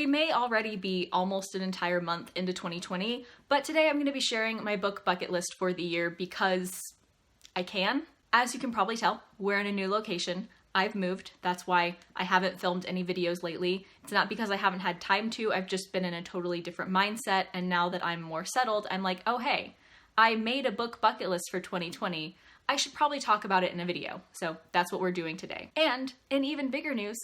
we may already be almost an entire month into 2020, but today I'm going to be sharing my book bucket list for the year because I can. As you can probably tell, we're in a new location. I've moved. That's why I haven't filmed any videos lately. It's not because I haven't had time to, I've just been in a totally different mindset, and now that I'm more settled, I'm like, oh hey, I made a book bucket list for 2020. I should probably talk about it in a video. So that's what we're doing today. And in even bigger news,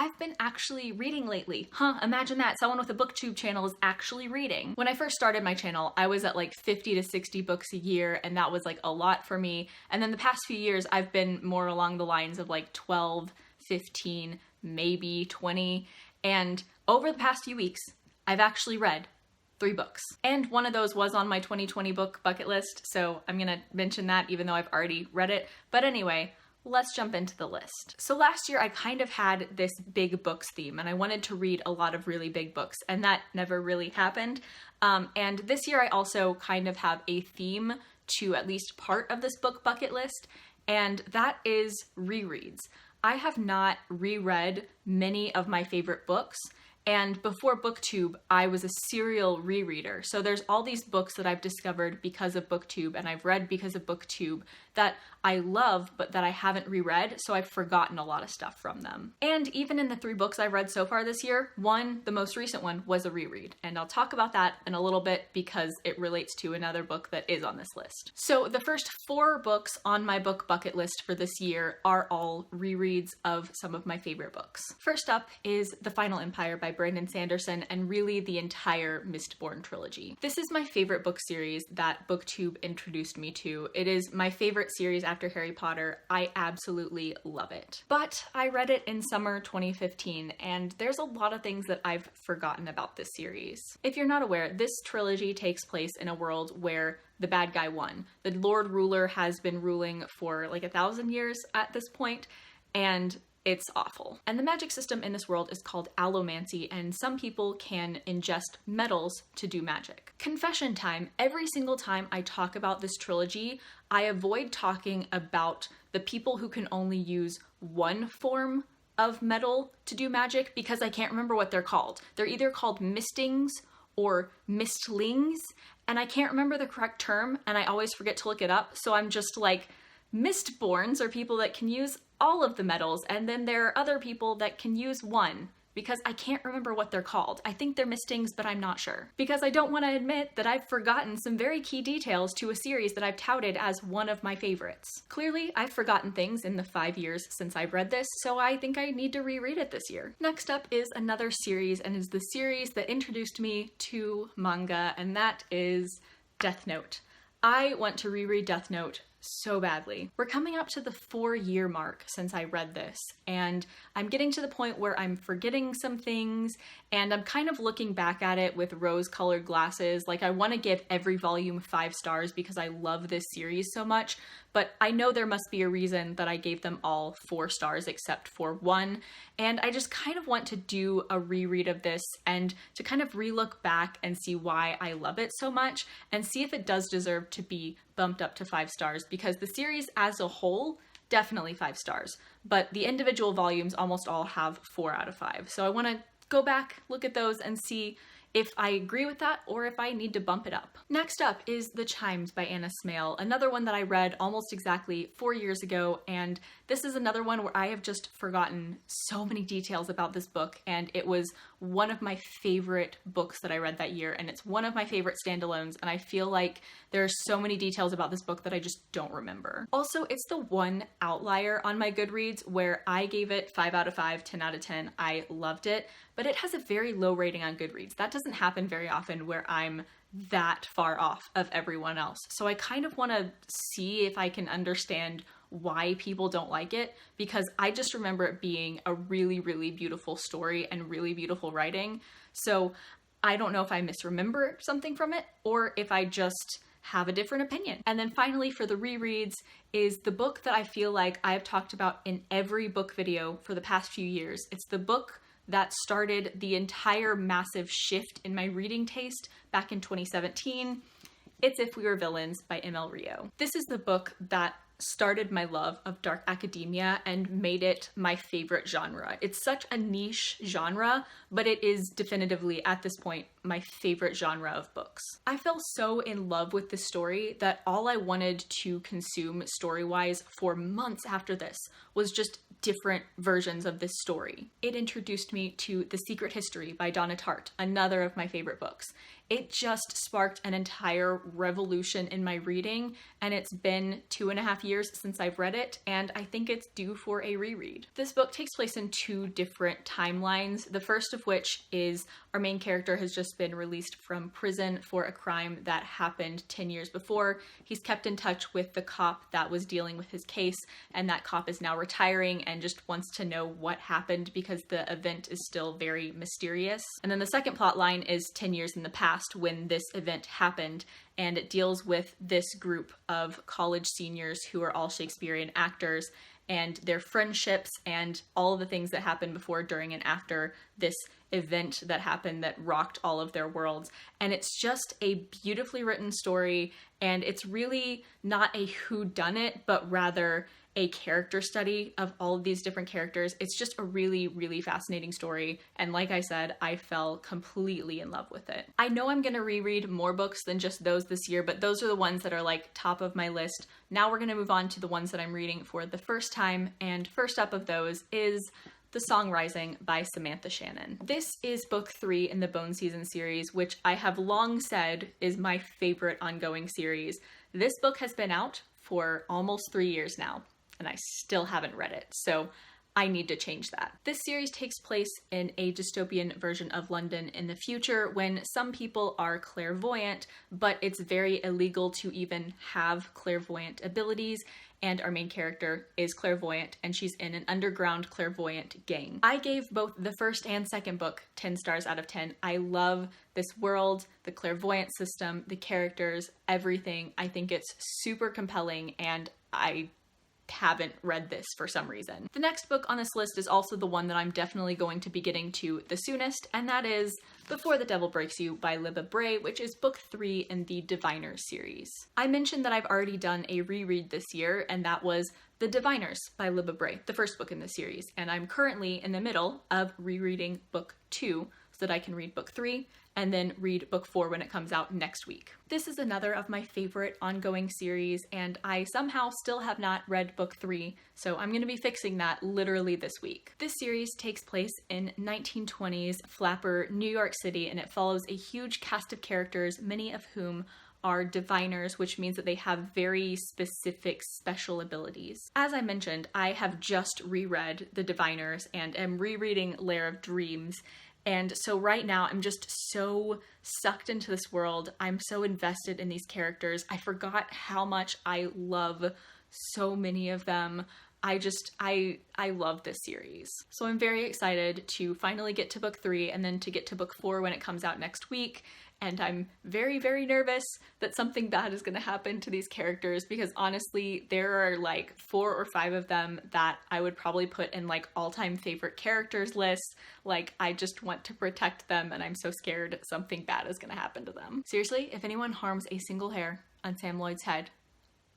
I've been actually reading lately. Imagine that, someone with a booktube channel is actually reading. When I first started my channel, I was at like 50 to 60 books a year, and that was like a lot for me. And then the past few years, I've been more along the lines of like 12, 15, maybe 20. And over the past few weeks, I've actually read 3 books. And one of those was on my 2020 book bucket list, so I'm gonna mention that even though I've already read it. But anyway, let's jump into the list. So last year I kind of had this big books theme, and I wanted to read a lot of really big books, and that never really happened. And this year I also kind of have a theme to at least part of this book bucket list, and that is rereads. I have not reread many of my favorite books, and before BookTube, I was a serial rereader. So there's all these books that I've discovered because of BookTube, and I've read because of BookTube that I love, but that I haven't reread, so I've forgotten a lot of stuff from them. And even in the 3 books I've read so far this year, the most recent one, was a reread. And I'll talk about that in a little bit because it relates to another book that is on this list. So the first 4 books on my book bucket list for this year are all rereads of some of my favorite books. First up is The Final Empire by Brandon Sanderson, and really the entire Mistborn trilogy. This is my favorite book series that BookTube introduced me to. It is my favorite series after Harry Potter. I absolutely love it. But I read it in summer 2015, and there's a lot of things that I've forgotten about this series. If you're not aware, this trilogy takes place in a world where the bad guy won. The Lord Ruler has been ruling for like 1,000 years at this point, and it's awful. And the magic system in this world is called allomancy, and some people can ingest metals to do magic. Confession time. Every single time I talk about this trilogy, I avoid talking about the people who can only use one form of metal to do magic because I can't remember what they're called. They're either called mistings or mistlings, and I can't remember the correct term, and I always forget to look it up, so I'm just like, Mistborns are people that can use all of the metals, and then there are other people that can use one, because I can't remember what they're called. I think they're mistings, but I'm not sure. Because I don't want to admit that I've forgotten some very key details to a series that I've touted as one of my favorites. Clearly, I've forgotten things in the 5 years since I've read this, so I think I need to reread it this year. Next up is another series, and is the series that introduced me to manga, and that is Death Note. I want to reread Death Note so badly. We're coming up to the 4-year mark since I read this, and I'm getting to the point where I'm forgetting some things, and I'm kind of looking back at it with rose-colored glasses. Like, I want to give every volume 5 stars because I love this series so much, but I know there must be a reason that I gave them all 4 stars except for 1, and I just kind of want to do a reread of this and to kind of re-look back and see why I love it so much, and see if it does deserve to be bumped up to 5 stars, because the series as a whole, definitely 5 stars, but the individual volumes almost all have 4 out of 5. So I want to go back, look at those, and see if I agree with that or if I need to bump it up. Next up is The Chimes by Anna Smale, another one that I read almost exactly 4 years ago, and this is another one where I have just forgotten so many details about this book, and it was one of my favorite books that I read that year, and it's one of my favorite standalones, and I feel like there are so many details about this book that I just don't remember. Also, it's the one outlier on my Goodreads where I gave it 5 out of 5, 10 out of 10. I loved it, but it has a very low rating on Goodreads. That doesn't happen very often where I'm that far off of everyone else. So I kind of want to see if I can understand why people don't like it, because I just remember it being a really, really beautiful story and really beautiful writing. So I don't know if I misremember something from it or if I just have a different opinion. And then finally, for the rereads, is the book that I feel like I've talked about in every book video for the past few years. It's the book that started the entire massive shift in my reading taste back in 2017. It's If We Were Villains by M.L. Rio. This is the book that started my love of dark academia and made it my favorite genre. It's such a niche genre, but it is definitively, at this point, my favorite genre of books. I fell so in love with this story that all I wanted to consume story-wise for months after this was just different versions of this story. It introduced me to The Secret History by Donna Tartt, another of my favorite books. It just sparked an entire revolution in my reading, and it's been 2.5 years since I've read it, and I think it's due for a reread. This book takes place in 2 different timelines, the first of which is our main character has just been released from prison for a crime that happened 10 years before. He's kept in touch with the cop that was dealing with his case, and that cop is now retiring and just wants to know what happened because the event is still very mysterious. And then the second plot line is 10 years in the past when this event happened, and it deals with this group of college seniors who are all Shakespearean actors and their friendships and all of the things that happened before, during, and after this event that happened that rocked all of their worlds. And it's just a beautifully written story, and it's really not a whodunit, but rather a character study of all of these different characters. It's just a really, really fascinating story, and like I said, I fell completely in love with it. I know I'm gonna reread more books than just those this year, but those are the ones that are like top of my list. Now we're gonna move on to the ones that I'm reading for the first time, and first up of those is The Song Rising by Samantha Shannon. This is book 3 in the Bone Season series, which I have long said is my favorite ongoing series. This book has been out for almost 3 years now, and I still haven't read it, so I need to change that. This series takes place in a dystopian version of London in the future when some people are clairvoyant, but it's very illegal to even have clairvoyant abilities, and our main character is clairvoyant, and she's in an underground clairvoyant gang. I gave both the first and second book 10 stars out of 10. I love this world, the clairvoyant system, the characters, everything. I think it's super compelling, and I haven't read this for some reason. The next book on this list is also the one that I'm definitely going to be getting to the soonest, and that is Before the Devil Breaks You by Libba Bray, which is book 3 in the Diviners series. I mentioned that I've already done a reread this year, and that was The Diviners by Libba Bray, the first book in the series, and I'm currently in the middle of rereading book 2 so that I can read book 3 and then read book 4 when it comes out next week. This is another of my favorite ongoing series, and I somehow still have not read book 3, so I'm going to be fixing that literally this week. This series takes place in 1920s Flapper, New York City, and it follows a huge cast of characters, many of whom are diviners, which means that they have very specific special abilities. As I mentioned, I have just reread The Diviners and am rereading Lair of Dreams, and so right now I'm just so sucked into this world. I'm so invested in these characters. I forgot how much I love so many of them. I love this series. So I'm very excited to finally get to book 3 and then to get to book 4 when it comes out next week. And I'm very, very nervous that something bad is gonna happen to these characters, because honestly, there are like 4 or 5 of them that I would probably put in like all-time favorite characters lists. Like, I just want to protect them, and I'm so scared something bad is gonna happen to them. Seriously, if anyone harms a single hair on Sam Lloyd's head,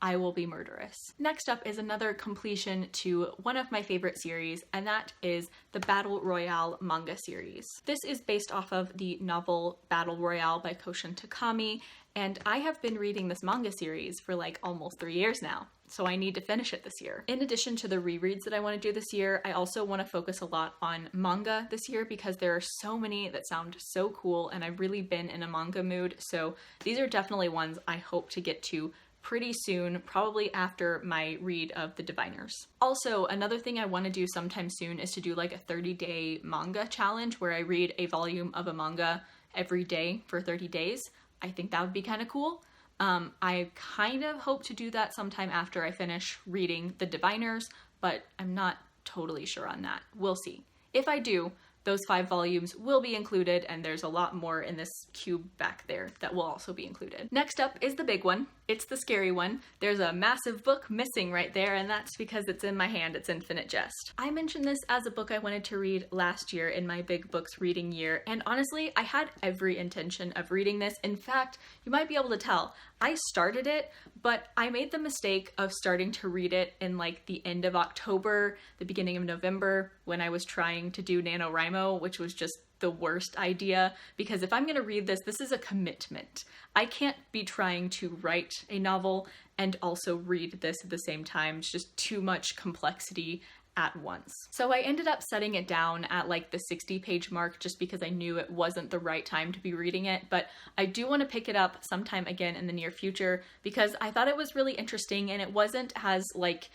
I will be murderous. Next up is another completion to one of my favorite series, and that is the Battle Royale manga series. This is based off of the novel Battle Royale by Koshin Takami, and I have been reading this manga series for like almost 3 years now, so I need to finish it this year. In addition to the rereads that I want to do this year, I also want to focus a lot on manga this year because there are so many that sound so cool, and I've really been in a manga mood, so these are definitely ones I hope to get to pretty soon, probably after my read of The Diviners. Also, another thing I want to do sometime soon is to do like a 30-day manga challenge where I read a volume of a manga every day for 30 days. I think that would be kind of cool. I kind of hope to do that sometime after I finish reading The Diviners, but I'm not totally sure on that. We'll see. If I do, those 5 volumes will be included, and there's a lot more in this cube back there that will also be included. Next up is the big one. It's the scary one. There's a massive book missing right there, and that's because it's in my hand. It's Infinite Jest. I mentioned this as a book I wanted to read last year in my big books reading year, and honestly, I had every intention of reading this. In fact, you might be able to tell, I started it, but I made the mistake of starting to read it in like the end of October, the beginning of November, when I was trying to do NaNoWriMo, which was just the worst idea, because if I'm going to read this, this is a commitment. I can't be trying to write a novel and also read this at the same time. It's just too much complexity at once. So I ended up setting it down at like the 60-page mark just because I knew it wasn't the right time to be reading it, but I do want to pick it up sometime again in the near future because I thought it was really interesting and it wasn't as like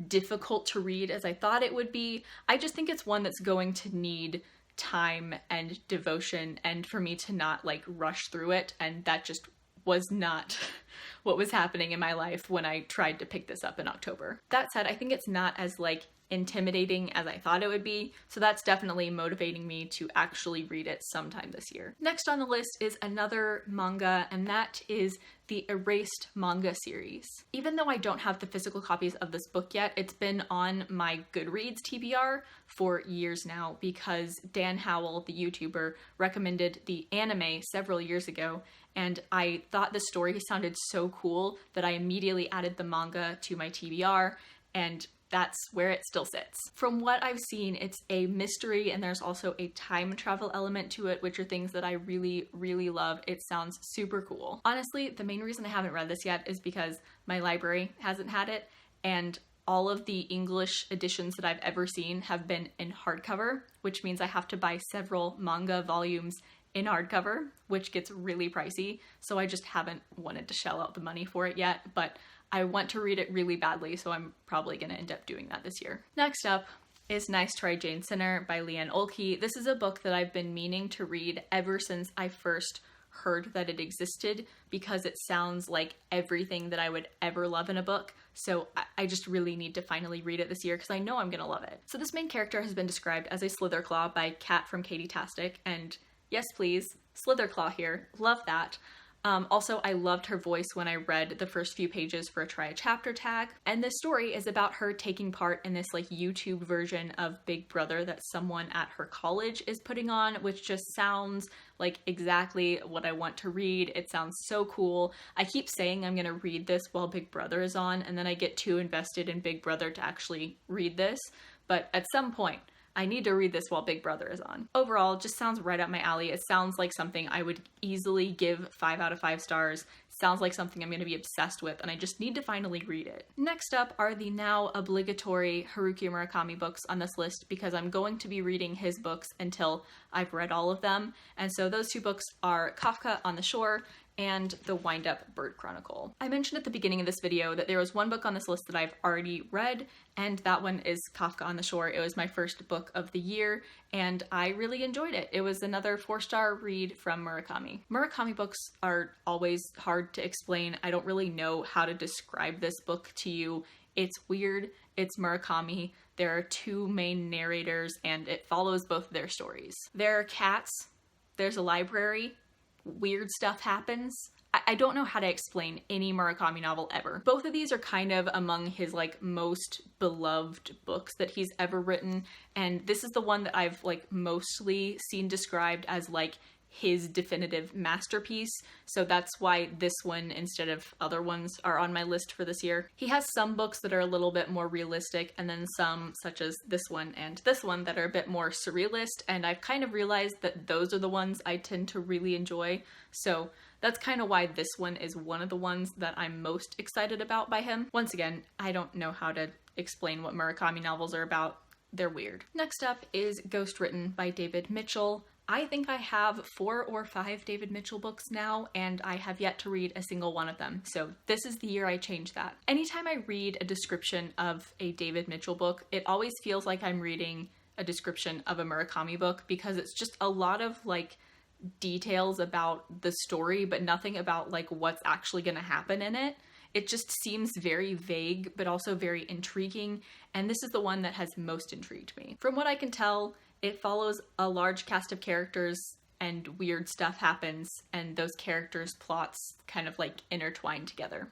difficult to read as I thought it would be. I just think it's one that's going to need time and devotion and for me to not like rush through it, and that just was not what was happening in my life when I tried to pick this up in October. That said, I think it's not as like intimidating as I thought it would be, so that's definitely motivating me to actually read it sometime this year. Next on the list is another manga, and that is the Erased manga series. Even though I don't have the physical copies of this book yet, it's been on my Goodreads TBR for years now because Dan Howell, the YouTuber, recommended the anime several years ago, and I thought the story sounded so cool that I immediately added the manga to my TBR, and that's where it still sits. From what I've seen, it's a mystery and there's also a time travel element to it, which are things that I really, really love. It sounds super cool. Honestly, the main reason I haven't read this yet is because my library hasn't had it, and all of the English editions that I've ever seen have been in hardcover, which means I have to buy several manga volumes in hardcover, which gets really pricey. So I just haven't wanted to shell out the money for it yet, but I want to read it really badly, so I'm probably going to end up doing that this year. Next up is Nice Try Jane Sinner by Leanne Olkey. This is a book that I've been meaning to read ever since I first heard that it existed because it sounds like everything that I would ever love in a book. So I just really need to finally read it this year because I know I'm going to love it. So this main character has been described as a Slitherclaw by Kat from Katie-tastic, and yes please, Slitherclaw here. Love that. Also, I loved her voice when I read the first few pages for a Try a Chapter tag. And this story is about her taking part in this like YouTube version of Big Brother that someone at her college is putting on, which just sounds like exactly what I want to read. It sounds so cool. I keep saying I'm gonna read this while Big Brother is on, and then I get too invested in Big Brother to actually read this. But at some point, I need to read this while Big Brother is on. Overall, just sounds right up my alley. It sounds like something I would easily give 5 out of 5 stars. Sounds like something I'm going to be obsessed with, and I just need to finally read it. Next up are the now obligatory Haruki Murakami books on this list because I'm going to be reading his books until I've read all of them. And so those two books are Kafka on the Shore and The Wind-Up Bird Chronicle. I mentioned at the beginning of this video that there was one book on this list that I've already read, and that one is Kafka on the Shore. It was my first book of the year, and I really enjoyed it. It was another 4-star read from Murakami. Murakami books are always hard to explain. I don't really know how to describe this book to you. It's weird, it's Murakami, there are 2 main narrators, and it follows both their stories. There are cats, there's a library, weird stuff happens. I don't know how to explain any Murakami novel ever. Both of these are kind of among his like most beloved books that he's ever written, and this is the one that I've like mostly seen described as like his definitive masterpiece, so that's why this one instead of other ones are on my list for this year. He has some books that are a little bit more realistic, and then some, such as this one and this one, that are a bit more surrealist, and I've kind of realized that those are the ones I tend to really enjoy, so that's kind of why this one is one of the ones that I'm most excited about by him. Once again, I don't know how to explain what Murakami novels are about. They're weird. Next up is Ghost Written by David Mitchell. I think I have 4 or 5 David Mitchell books now, and I have yet to read a single one of them, so this is the year I change that. Anytime I read a description of a David Mitchell book, it always feels like I'm reading a description of a Murakami book because it's just a lot of like details about the story, but nothing about like what's actually gonna happen in it. It just seems very vague, but also very intriguing, and this is the one that has most intrigued me. From what I can tell, it follows a large cast of characters and weird stuff happens, and those characters' plots kind of like intertwine together.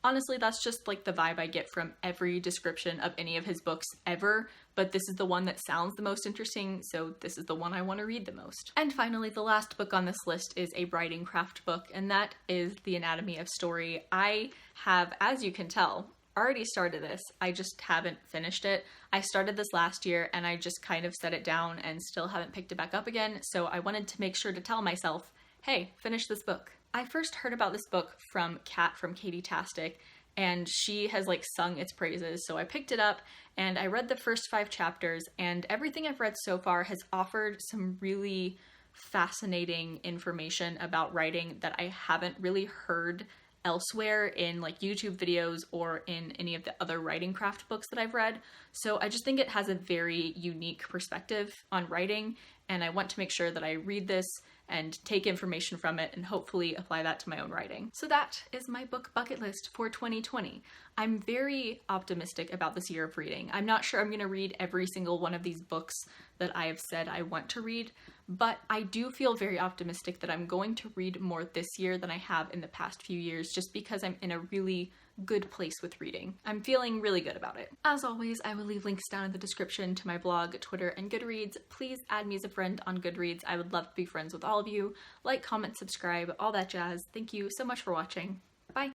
Honestly, that's just like the vibe I get from every description of any of his books ever, but this is the one that sounds the most interesting, so this is the one I want to read the most. And finally, the last book on this list is a writing craft book, and that is The Anatomy of Story. I have, as you can tell, already started this. I just haven't finished it. I started this last year and I just kind of set it down and still haven't picked it back up again, so I wanted to make sure to tell myself, hey, finish this book. I first heard about this book from Kat from Katie Tastic, and she has like sung its praises, so I picked it up and I read the first 5 chapters, and everything I've read so far has offered some really fascinating information about writing that I haven't really heard elsewhere in like YouTube videos or in any of the other writing craft books that I've read. So I just think it has a very unique perspective on writing, and I want to make sure that I read this and take information from it and hopefully apply that to my own writing. So that is my book bucket list for 2020. I'm very optimistic about this year of reading. I'm not sure I'm going to read every single one of these books that I have said I want to read, but I do feel very optimistic that I'm going to read more this year than I have in the past few years, just because I'm in a really good place with reading. I'm feeling really good about it. As always, I will leave links down in the description to my blog, Twitter, and Goodreads. Please add me as a friend on Goodreads. I would love to be friends with all of you. Like, comment, subscribe, all that jazz. Thank you so much for watching.